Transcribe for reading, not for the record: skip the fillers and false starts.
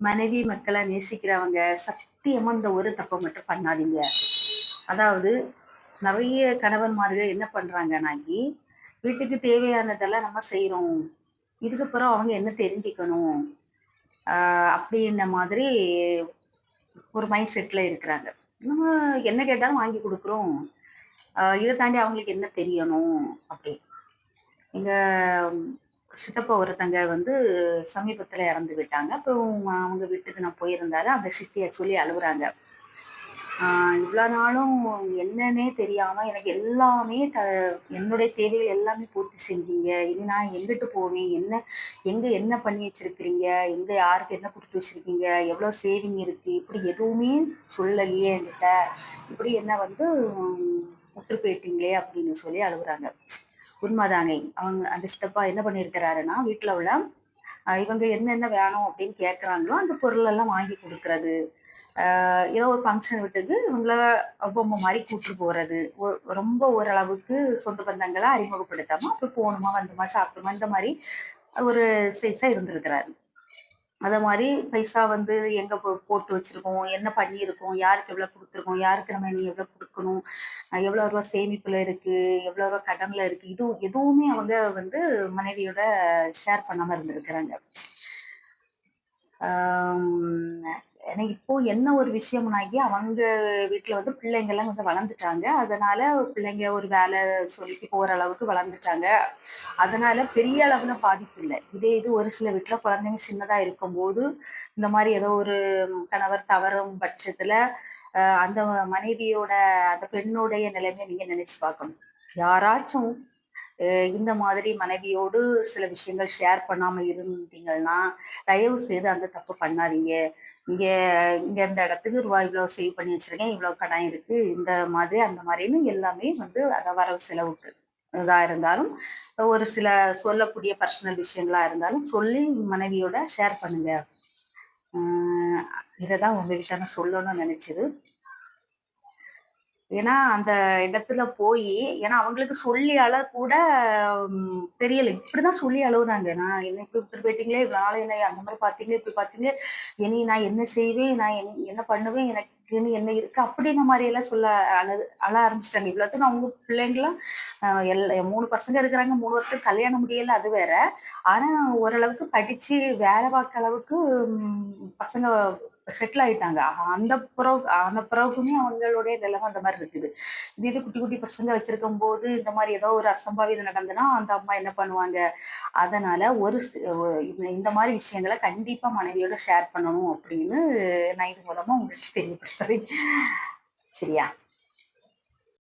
மனைவி மக்களை நேசிக்கிறவங்க சத்தியமா இந்த ஒரு தப்பை மட்டும் பண்ணாதீங்க. அதாவது நிறைய கணவன்மார்கள் என்ன பண்றாங்கன்னாக்கி, வீட்டுக்கு தேவையானதெல்லாம் நம்ம செய்றோம். இதுக்கப்புறம் அவங்க என்ன தெரிஞ்சுக்கணும்? அப்படின்ன மாதிரி ஒரு மைண்ட் செட்ல இருக்கிறாங்க. நம்ம என்ன கேட்டாலும் வாங்கி குடுக்குறோம். இத தாண்டி அவங்களுக்கு என்ன தெரியணும்? அப்படி. எங்க சித்தப்பா ஒருத்தங்க வந்து சமீபத்துல இறந்து விட்டாங்க. அப்போ அவங்க வீட்டுக்கு நான் போயிருந்தாரு. அந்த சித்திய சொல்லி அழுவுறாங்க. இவ்வளோ நாளும் என்னன்னே தெரியாம எனக்கு எல்லாமே என்னுடைய தேவைகள் எல்லாமே பூர்த்தி செஞ்சீங்க. இனி நான் எங்கிட்டு போவேன்? எங்க என்ன பண்ணி வச்சிருக்கிறீங்க? எங்க யாருக்கு என்ன குடுத்து வச்சிருக்கீங்க? எவ்வளோ சேவிங் இருக்கு? இப்படி எதுவுமே சொல்லலையே என்கிட்ட. இப்படி என்ன வந்து விட்டு போயிட்டீங்களே அப்படின்னு சொல்லி அழுகுறாங்க. உண்மைதானே. அவங்க அந்த சித்தப்பா என்ன பண்ணியிருக்கிறாருன்னா, வீட்ல உள்ள இவங்க என்னென்ன வேணும் அப்படின்னு கேட்குறாங்களோ, அந்த பொருள் எல்லாம் வாங்கி குடுக்குறது. ஏதோ ஒரு ஃபங்ஷன் வீட்டுக்கு இவங்கள பொம்மை மாரி கூட்டிட்டு போறது. ரொம்ப ஓரளவுக்கு சொந்த பந்தங்கள அறிமுகப்படுத்தாம, அப்படி போனோமா, வந்தோமா, சாப்பிட்டோமா இந்த மாரி ஒரு சைஸா இருந்திருக்கிறாரு. அத மாரி பைசா வந்து எங்க போட்டு வச்சிருக்கோம், என்ன பண்ணியிருக்கோம், யாருக்கு எவ்வளோ குடுத்துருக்கோம், யாருக்கு நம்ம இனி எவ்வளோ குடுக்கணும், எவ்வளோ ரூபா சேமிப்புல இருக்கு, எவ்வளோ ரூபா கடன்ல இருக்கு, இது எதுவுமே அவங்க வந்து மனைவியோட ஷேர் பண்ணாம இருந்திருக்கிறாங்க. ஆம், ஏன்னா இப்போ என்ன ஒரு விஷயம்னாக்கி அவங்க வீட்ல வந்து பிள்ளைங்கலாம் கொஞ்சம் வளர்ந்துட்டாங்க. அதனால பிள்ளைங்க ஒரு வேலை சொல்லிட்டு போற அளவுக்கு வளர்ந்துட்டாங்க. அதனால பெரிய அளவுல பாதிப்பு இல்ல. இதே இது ஒரு சில வீட்ல குழந்தைங்க சின்னதா இருக்கும்போது, இந்த மாரி ஏதோ ஒரு கணவர் தவறும் பட்சத்துல, அந்த மனைவியோட அந்த பெண்ணுடைய நிலைமைய நீங்க நினைச்சு பார்க்கணும். யாராச்சும் இந்த மாதிரி மனைவியோடு சில விஷயங்கள் ஷேர் பண்ணாம இருந்தீங்கன்னா, தயவு செய்து அந்த தப்பு பண்ணாதீங்க. இங்க இங்க இந்த இடத்துக்கு ரூபாய் இவ்வளோ சேவ் பண்ணி வச்சிருக்கேன், இவ்வளோ கடன் இருக்கு, இந்த மாதிரி அந்த மாதிரின்னு எல்லாமே வந்து அத வரவு செலவுக்கு இதா இருந்தாலும், ஒரு சில சொல்லக்கூடிய பர்சனல் விஷயங்களா இருந்தாலும் சொல்லி மனைவியோட ஷேர் பண்ணுங்க. அ இததான் உங்ககிட்ட நான் சொல்லணும்னு நினைச்சது. ஏன்னா, அந்த இடத்துல போயி ஏன்னா அவங்களுக்கு சொல்லி அழ கூட தெரியல. இப்படிதான் சொல்லி அழுவுறாங்க. நான் என்ன இப்படி விட்டுட்டு போயிட்டீங்களே, இவ்வளோ நாள் என்னை அந்த மாரி பார்த்தீங்களே, இப்படி பார்த்தீங்களே, இனி நான் என்ன செய்வேன்? நான் என்ன பண்ணுவேன்? எனக்குன்னு என்ன இருக்கு? அப்படின்ன மாரியெல்லாம் சொல்ல அழ ஆரம்பிச்சுட்டாங்க. இவ்வளோத்துக்கும் அவங்க பிள்ளைங்கலாம் அ 3 பசங்க இருக்கிறாங்க. 3 பேருக்கு கல்யாணம் முடியல, அது வேற. ஆனா ஓரளவுக்கு படிச்சு வேலை பார்க்க அளவுக்கு பசங்க செட்டில் ஆயிட்டாங்க. அந்த பிறகுமே அவங்களுடைய நிலைமை அந்த மாரி இருக்குது. இது குட்டி குட்டி பசங்க வச்சிருக்கும்போது, இந்த மாரி ஏதோ ஒரு அசம்பாவிதம் நடந்ததுன்னா, அந்த அம்மா என்ன பண்ணுவாங்க? அதனால ஒரு சி ஒ இந்த மாரி விஷயங்கள கண்டிப்பா மனைவியோட ஷேர் பண்ணணும் அப்படின்னு நான் இது மூலமா உங்களுக்கு தெரியப்படுத்துறேன். சரியா?